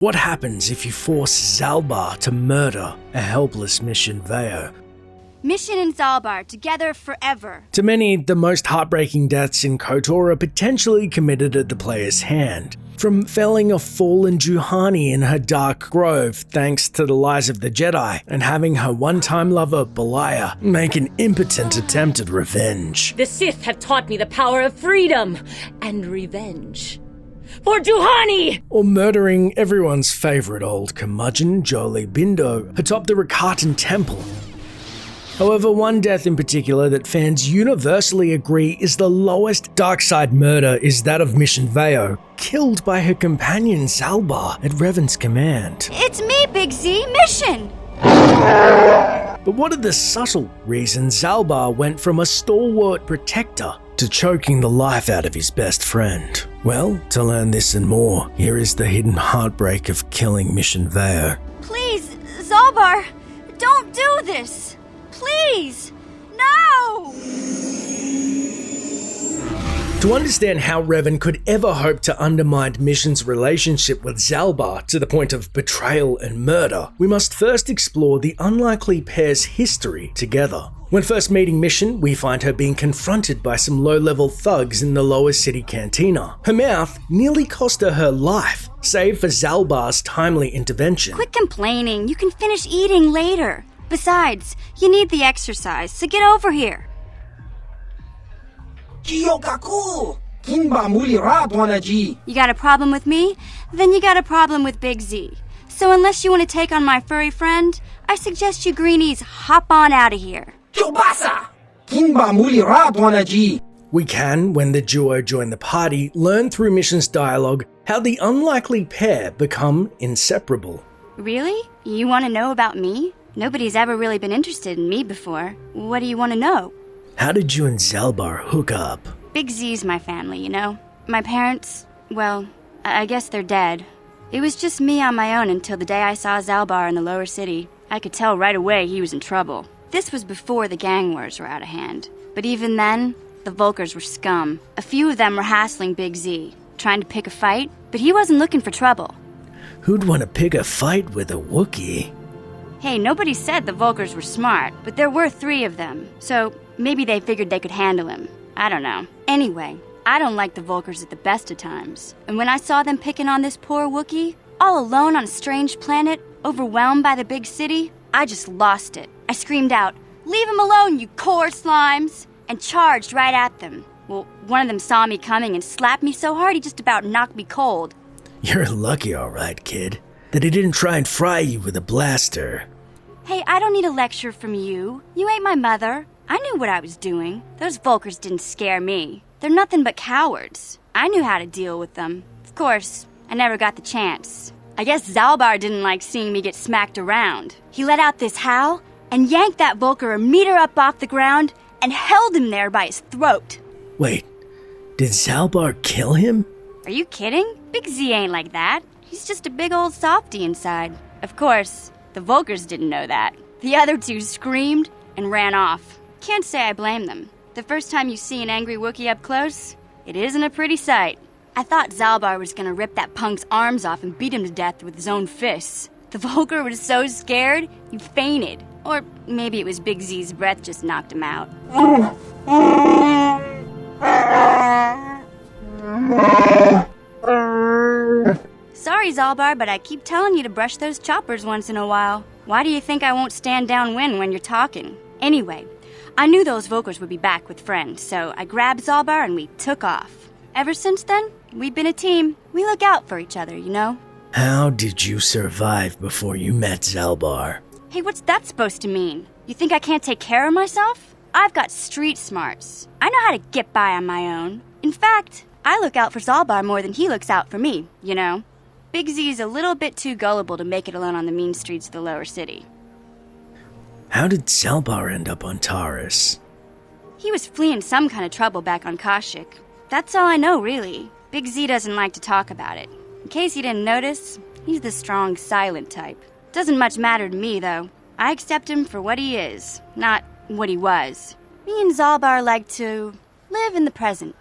What happens if you force Zalbaar to murder a helpless Mission Vao? Mission and Zaalbar together forever. To many, the most heartbreaking deaths in KOTOR are potentially committed at the player's hand. From felling a fallen Juhani in her dark grove thanks to the lies of the Jedi, and having her one-time lover, Belaya, make an impotent attempt at revenge. The Sith have taught me the power of freedom and revenge. For Juhani! Or murdering everyone's favourite old curmudgeon, Jolee Bindo, atop the Rakatan temple. However, one death in particular that fans universally agree is the lowest dark side murder is that of Mission Vao, killed by her companion Zalbaar at Revan's command. It's me, Big Z, Mission! But what are the subtle reasons Zalbaar went from a stalwart protector to choking the life out of his best friend? Well, to learn this and more, here is the hidden heartbreak of killing Mission Vao. Please, Zalbar, don't do this! Please! No! To understand how Revan could ever hope to undermine Mission's relationship with Zalbaar to the point of betrayal and murder, we must first explore the unlikely pair's history together. When first meeting Mission, we find her being confronted by some low-level thugs in the lower city cantina. Her mouth nearly cost her her life, save for Zalbaar's timely intervention. Quit complaining, you can finish eating later. Besides, you need the exercise, so get over here. You got a problem with me? Then you got a problem with Big Z. So unless you want to take on my furry friend, I suggest you greenies hop on out of here. We can, when the duo join the party, learn through Mission's dialogue how the unlikely pair become inseparable. Really? You want to know about me? Nobody's ever really been interested in me before. What do you want to know? How did you and Zalbaar hook up? Big Z's my family, you know? My parents, well, I guess they're dead. It was just me on my own until the day I saw Zalbaar in the lower city. I could tell right away he was in trouble. This was before the gang wars were out of hand. But even then, the Vulkars were scum. A few of them were hassling Big Z, trying to pick a fight, but he wasn't looking for trouble. Who'd want to pick a fight with a Wookiee? Hey, nobody said the Vulkars were smart, but there were 3 of them, so maybe they figured they could handle him. I don't know. Anyway, I don't like the Vulkars at the best of times. And when I saw them picking on this poor Wookiee, all alone on a strange planet, overwhelmed by the big city, I just lost it. I screamed out, "Leave him alone, you core slimes!" and charged right at them. Well, one of them saw me coming and slapped me so hard he just about knocked me cold. You're lucky, alright, kid, that he didn't try and fry you with a blaster. Hey, I don't need a lecture from you. You ain't my mother. I knew what I was doing. Those Vulkars didn't scare me. They're nothing but cowards. I knew how to deal with them. Of course, I never got the chance. I guess Zalbaar didn't like seeing me get smacked around. He let out this howl and yanked that Vulkar a meter up off the ground and held him there by his throat. Wait, did Zalbaar kill him? Are you kidding? Big Z ain't like that. He's just a big old softy inside. Of course, the Vulkars didn't know that. The other 2 screamed and ran off. Can't say I blame them. The first time you see an angry Wookiee up close, it isn't a pretty sight. I thought Zalbaar was gonna rip that punk's arms off and beat him to death with his own fists. The Vulkar was so scared, he fainted. Or maybe it was Big Z's breath just knocked him out. Sorry, Zalbaar, but I keep telling you to brush those choppers once in a while. Why do you think I won't stand downwind when you're talking? Anyway, I knew those Vulkars would be back with friends, so I grabbed Zalbaar and we took off. Ever since then, we've been a team. We look out for each other, you know? How did you survive before you met Zalbaar? Hey, what's that supposed to mean? You think I can't take care of myself? I've got street smarts. I know how to get by on my own. In fact, I look out for Zalbaar more than he looks out for me, you know? Big Z's a little bit too gullible to make it alone on the mean streets of the lower city. How did Zalbaar end up on Taurus? He was fleeing some kind of trouble back on Kashyyyk. That's all I know, really. Big Z doesn't like to talk about it. In case you didn't notice, he's the strong, silent type. Doesn't much matter to me, though. I accept him for what he is, not what he was. Me and Zalbaar like to live in the present.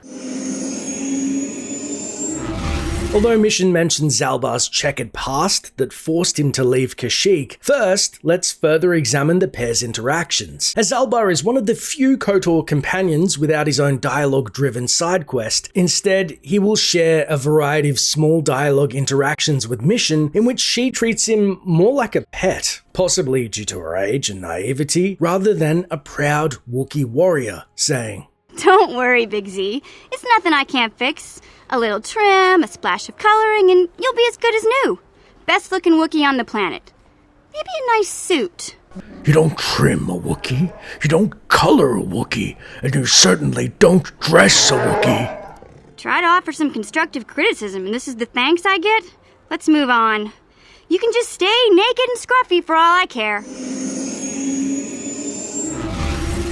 Although Mission mentions Zalbar's checkered past that forced him to leave Kashyyyk, first, let's further examine the pair's interactions. As Zalbar is one of the few KOTOR companions without his own dialogue-driven side quest, instead, he will share a variety of small dialogue interactions with Mission in which she treats him more like a pet, possibly due to her age and naivety, rather than a proud Wookiee warrior, saying, Don't worry, Big Z. It's nothing I can't fix. A little trim, a splash of coloring, and you'll be as good as new. Best looking Wookiee on the planet. Maybe a nice suit. You don't trim a Wookiee, you don't color a Wookiee, and you certainly don't dress a Wookiee. Try to offer some constructive criticism, and this is the thanks I get? Let's move on. You can just stay naked and scruffy for all I care.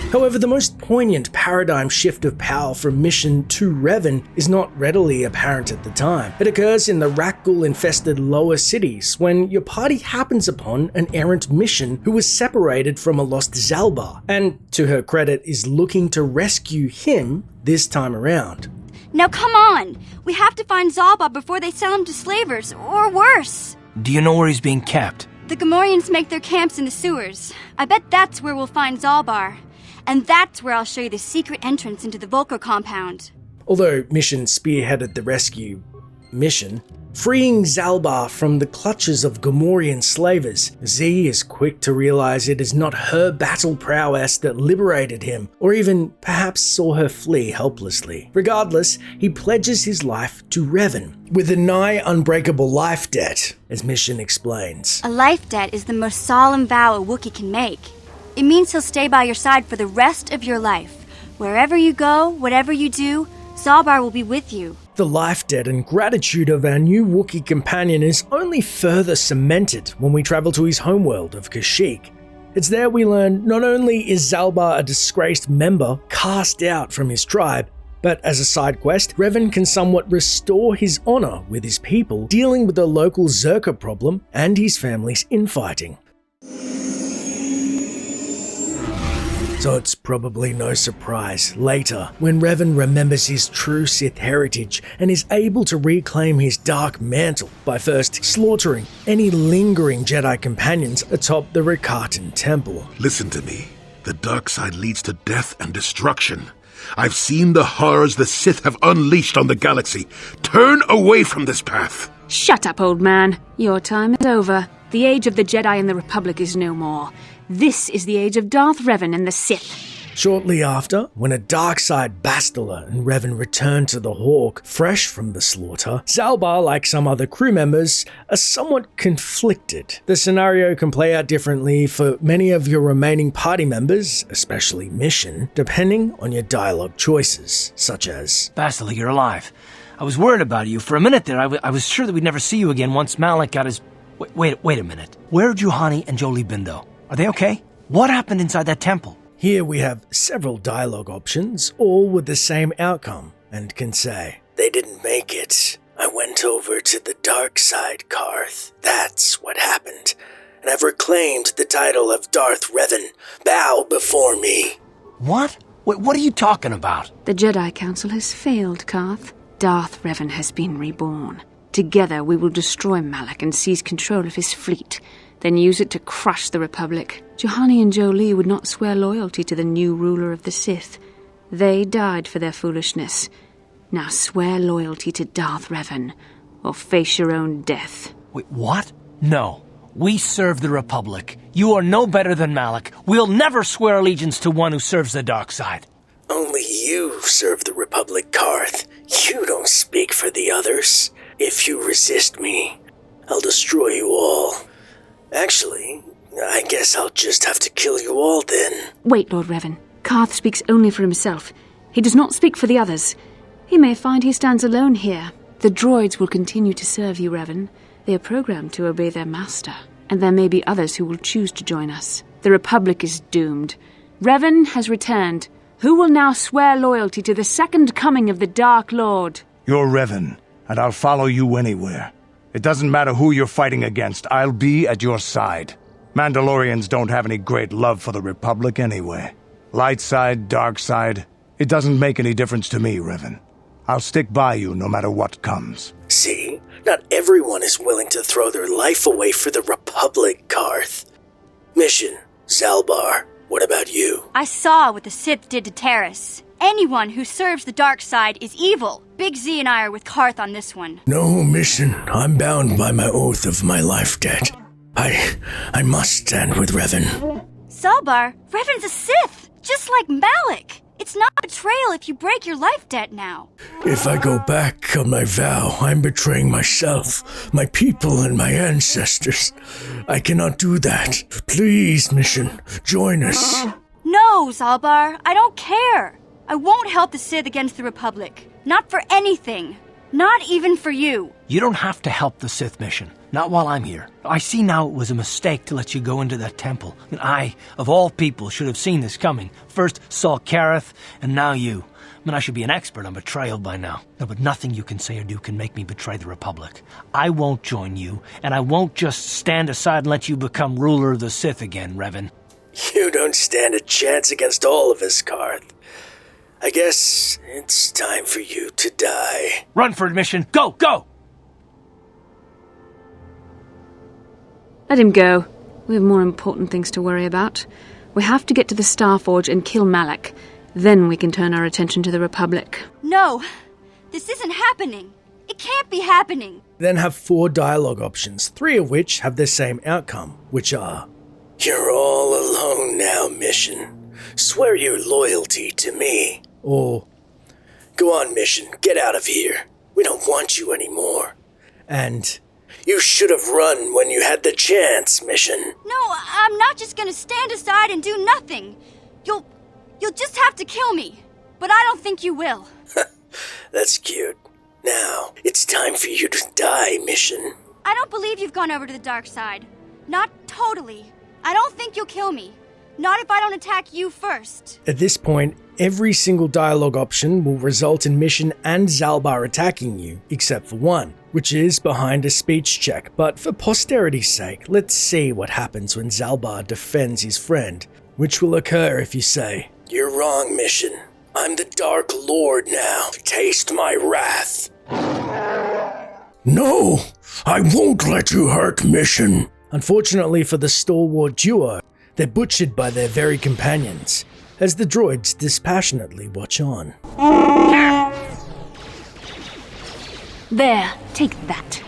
However, the most poignant paradigm shift of power from Mission to Revan is not readily apparent at the time. It occurs in the Rakghoul-infested lower cities, when your party happens upon an errant Mission who was separated from a lost Zalbar, and, to her credit, is looking to rescue him this time around. Now come on! We have to find Zaalbar before they sell him to slavers, or worse! Do you know where he's being kept? The Gamorreans make their camps in the sewers. I bet that's where we'll find Zaalbar. And that's where I'll show you the secret entrance into the Vulcar compound. Although Mission spearheaded the rescue mission, freeing Zalbar from the clutches of Gamorrean slavers, Z is quick to realize it is not her battle prowess that liberated him, or even perhaps saw her flee helplessly. Regardless, he pledges his life to Revan, with a nigh unbreakable life debt, as Mission explains. A life debt is the most solemn vow a Wookiee can make. It means he'll stay by your side for the rest of your life. Wherever you go, whatever you do, Zaalbar will be with you. The life debt and gratitude of our new Wookiee companion is only further cemented when we travel to his homeworld of Kashyyyk. It's there we learn not only is Zalbar a disgraced member cast out from his tribe, but as a side quest, Revan can somewhat restore his honor with his people, dealing with the local Zerka problem and his family's infighting. So it's probably no surprise later when Revan remembers his true Sith heritage and is able to reclaim his dark mantle by first slaughtering any lingering Jedi companions atop the Rakatan temple. Listen to me. The dark side leads to death and destruction. I've seen the horrors the Sith have unleashed on the galaxy. Turn away from this path. Shut up, old man. Your time is over. The age of the Jedi and the Republic is no more. This is the age of Darth Revan and the Sith. Shortly after, when a dark side Bastila and Revan return to the Hawk, fresh from the slaughter, Zalbar, like some other crew members, are somewhat conflicted. The scenario can play out differently for many of your remaining party members, especially Mission, depending on your dialogue choices, such as, Bastila, you're alive. I was worried about you. For a minute there, I was sure that we'd never see you again once Malak got his... Wait a minute. Where are Juhani and Jolee Bindo? Are they okay? What happened inside that temple? Here we have several dialogue options, all with the same outcome, and can say, They didn't make it. I went over to the dark side, Karth. That's what happened. And I've reclaimed the title of Darth Revan. Bow before me. What? What are you talking about? The Jedi Council has failed, Karth. Darth Revan has been reborn. Together we will destroy Malak and seize control of his fleet, then use it to crush the Republic. Juhani and Jolee would not swear loyalty to the new ruler of the Sith. They died for their foolishness. Now swear loyalty to Darth Revan, or face your own death. Wait, what? No. We serve the Republic. You are no better than Malak. We'll never swear allegiance to one who serves the dark side. Only you serve the Republic, Karth. You don't speak for the others. If you resist me, I'll destroy you all. Actually, I guess I'll just have to kill you all then. Wait, Lord Revan. Karth speaks only for himself. He does not speak for the others. He may find he stands alone here. The droids will continue to serve you, Revan. They are programmed to obey their master. And there may be others who will choose to join us. The Republic is doomed. Revan has returned. Who will now swear loyalty to the second coming of the Dark Lord? You're Revan, and I'll follow you anywhere. It doesn't matter who you're fighting against, I'll be at your side. Mandalorians don't have any great love for the Republic anyway. Light side, dark side, it doesn't make any difference to me, Revan. I'll stick by you no matter what comes. See, not everyone is willing to throw their life away for the Republic, Karth. Mission, Zalbar, what about you? I saw what the Sith did to Terrace. Anyone who serves the dark side is evil. Big Z and I are with Karth on this one. No, Mission. I'm bound by my oath of my life debt. I must stand with Revan. Zalbar, Revan's a Sith, just like Malak. It's not betrayal if you break your life debt now. If I go back on my vow, I'm betraying myself, my people, and my ancestors. I cannot do that. Please, Mission, join us. No, Zalbar, I don't care. I won't help the Sith against the Republic. Not for anything. Not even for you. You don't have to help the Sith mission. Not while I'm here. I see now it was a mistake to let you go into that temple. And I, of all people, should have seen this coming. First saw Kareth, and now you. I should be an expert on betrayal by now. No, but nothing you can say or do can make me betray the Republic. I won't join you, and I won't just stand aside and let you become ruler of the Sith again, Revan. You don't stand a chance against all of us, Karth. I guess it's time for you to die. Run for admission. Go, go! Let him go. We have more important things to worry about. We have to get to the Starforge and kill Malak. Then we can turn our attention to the Republic. No, this isn't happening. It can't be happening. Then have 4 dialogue options, 3 of which have the same outcome, which are: You're all alone now, Mission. Swear your loyalty to me. Or, Go on, Mission, get out of here. We don't want you anymore. And, You should have run when you had the chance, Mission. No, I'm not just gonna stand aside and do nothing. You'll just have to kill me. But I don't think you will. That's cute. Now, it's time for you to die, Mission. I don't believe you've gone over to the dark side. Not totally. I don't think you'll kill me. Not if I don't attack you first. At this point, every single dialogue option will result in Mission and Zalbar attacking you, except for one, which is behind a speech check. But for posterity's sake, let's see what happens when Zalbar defends his friend, which will occur if you say, You're wrong, Mission. I'm the Dark Lord now. Taste my wrath. No, I won't let you hurt Mission. Unfortunately for the stalwart duo, they're butchered by their very companions, as the droids dispassionately watch on. There, take that.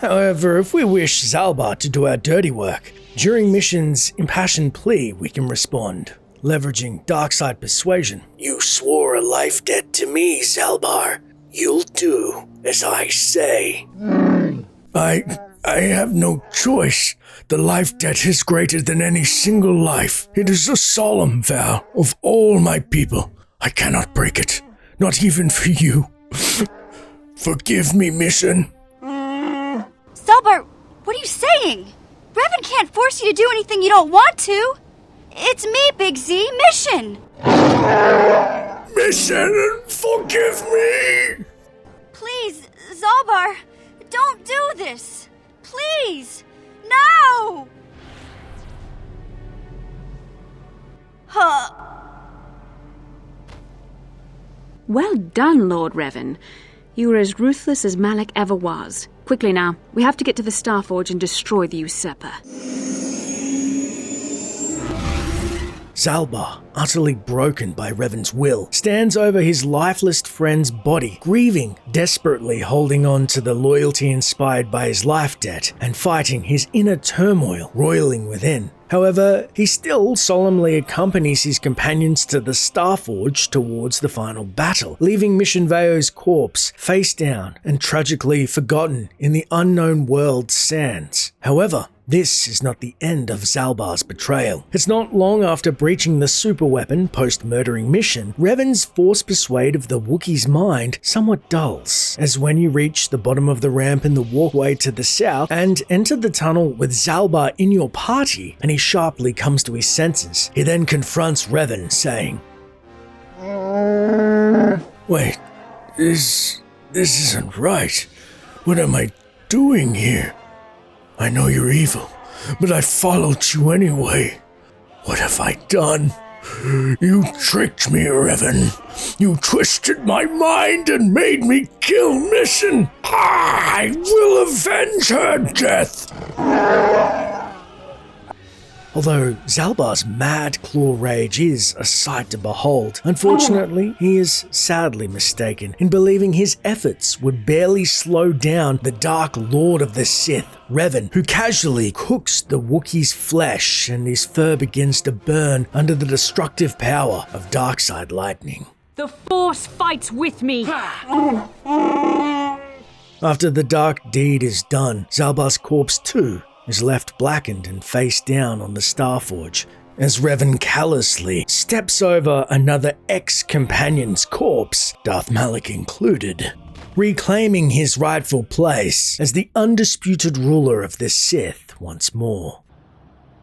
However, if we wish Zalbar to do our dirty work, during Mission's impassioned plea we can respond, leveraging dark side persuasion. You swore a life debt to me, Zalbar. You'll do as I say. I have no choice. The life debt is greater than any single life. It is a solemn vow of all my people. I cannot break it, not even for you. Forgive me, Mission. Zalbar, what are you saying? Revan can't force you to do anything you don't want to. It's me, Big Z, Mission. Mission, forgive me. Please, Zalbar, don't do this. Please, no! Well done, Lord Revan. You were as ruthless as Malak ever was. Quickly now, we have to get to the Starforge and destroy the usurper. Zalbar, utterly broken by Revan's will, stands over his lifeless friend's body, grieving, desperately holding on to the loyalty inspired by his life debt and fighting his inner turmoil roiling within. However, he still solemnly accompanies his companions to the Starforge towards the final battle, leaving Mission Vao's corpse face down and tragically forgotten in the unknown world's sands. However, this is not the end of Zalbar's betrayal. It's not long after breaching the superweapon post-murdering Mission, Revan's force persuade of the Wookiee's mind somewhat dulls, as when you reach the bottom of the ramp in the walkway to the south and enter the tunnel with Zalbar in your party, and he sharply comes to his senses. He then confronts Revan, saying, Wait, this isn't right. What am I doing here? I know you're evil, but I followed you anyway. What have I done? You tricked me, Revan. You twisted my mind and made me kill Mission. I will avenge her death. Although Zalbar's mad claw rage is a sight to behold, unfortunately, he is sadly mistaken in believing his efforts would barely slow down the Dark Lord of the Sith, Revan, who casually cooks the Wookiee's flesh and his fur begins to burn under the destructive power of darkside lightning. The Force fights with me! After the dark deed is done, Zalbar's corpse too is left blackened and face down on the Starforge, as Revan callously steps over another ex-companion's corpse, Darth Malak included, reclaiming his rightful place as the undisputed ruler of the Sith once more.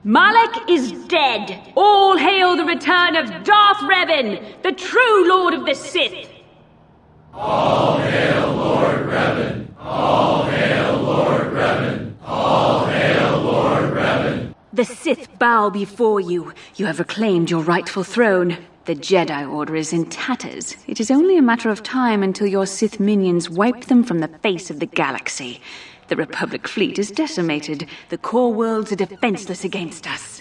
Malak is dead! All hail the return of Darth Revan, the true Lord of the Sith! All hail Lord Revan! All hail Lord Revan! All hail Lord Revan! The Sith bow before you. You have reclaimed your rightful throne. The Jedi Order is in tatters. It is only a matter of time until your Sith minions wipe them from the face of the galaxy. The Republic fleet is decimated. The core worlds are defenseless against us.